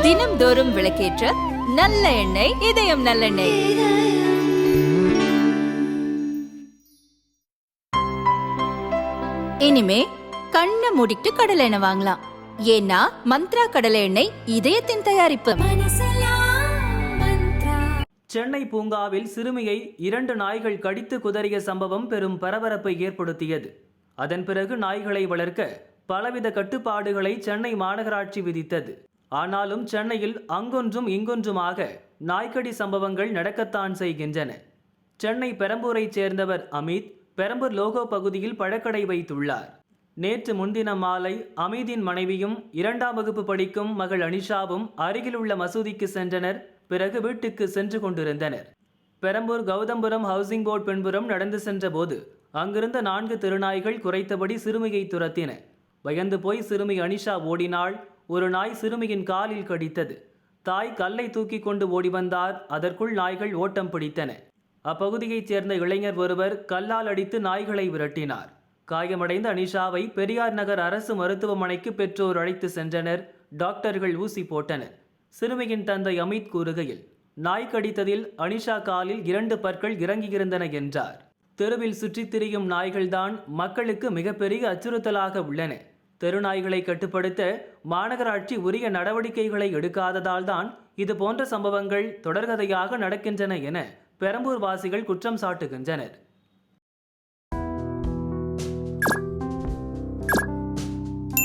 தினம்தோறும் விளக்கேற்ற நல்ல எண்ணெய், இதயம் நல்லெண்ணெய். இனிமே கண்ணை மூடிட்டு கடலை எண்ணெய் வாங்கலாம். ஏன்னா மந்த்ரா கடலை எண்ணெய் இதயத்தின் தயாரிப்பு. சென்னை பூங்காவில் சிறுமியை 2 நாய்கள் கடித்து குதறிய சம்பவம் பெரும் பரபரப்பை ஏற்படுத்தியது. அதன் பிறகு நாய்களை வளர்க்க பலவித கட்டுப்பாடுகளை சென்னை மாநகராட்சி விதித்தது. ஆனாலும் சென்னையில் அங்கொன்றும் இங்கொன்றுமாக நாய்க்கடி சம்பவங்கள் நடக்கத்தான் செய்கின்றன. சென்னை பெரம்பூரைச் சேர்ந்தவர் அமித் பெரம்பூர் லோகோ பகுதியில் பழக்கடை வைத்துள்ளார். நேற்று முன்தினம் மாலை அமீதின் மனைவியும் 2ஆம் வகுப்பு படிக்கும் மகள் அனிஷாவும் அருகிலுள்ள மசூதிக்கு சென்றனர். பிறகு வீட்டுக்கு சென்று கொண்டிருந்தனர். பெரம்பூர் கௌதம்புரம் ஹவுசிங் போர்டு பின்புறம் நடந்து சென்ற போது அங்கிருந்த 4 தெருநாய்கள் குறைத்தபடி சிறுமியை துரத்தின. பயந்து போய் சிறுமி அனிஷா ஓடினாள். ஒரு நாய் சிறுமியின் காலில் கடித்தது. தாய் கல்லை தூக்கி கொண்டு ஓடி வந்தார். அதற்குள் நாய்கள் ஓட்டம் பிடித்தன. அப்பகுதியைச் சேர்ந்த இளைஞர் ஒருவர் கல்லால் அடித்து நாய்களை விரட்டினார். காயமடைந்த அனிஷாவை பெரியார் நகர் அரசு மருத்துவமனைக்கு பெற்றோர் அழைத்து சென்றனர். டாக்டர்கள் ஊசி போட்டனர். சிறுமியின் தந்தை அமித் கூறுகையில், நாய் கடித்ததில் அனிஷா காலில் 2 பற்கள் இறங்கியிருந்தன என்றார். தெருவில் சுற்றித் திரியும் நாய்கள்தான் மக்களுக்கு மிகப்பெரிய அச்சுறுத்தலாக உள்ளன. தெருநாய்களை கட்டுப்படுத்த மாநகராட்சி உரிய நடவடிக்கைகளை எடுக்காததால் தான் இதுபோன்ற சம்பவங்கள் தொடர்கதையாக நடக்கின்றன என பெரம்பூர் வாசிகள் குற்றம் சாட்டுகின்றனர்.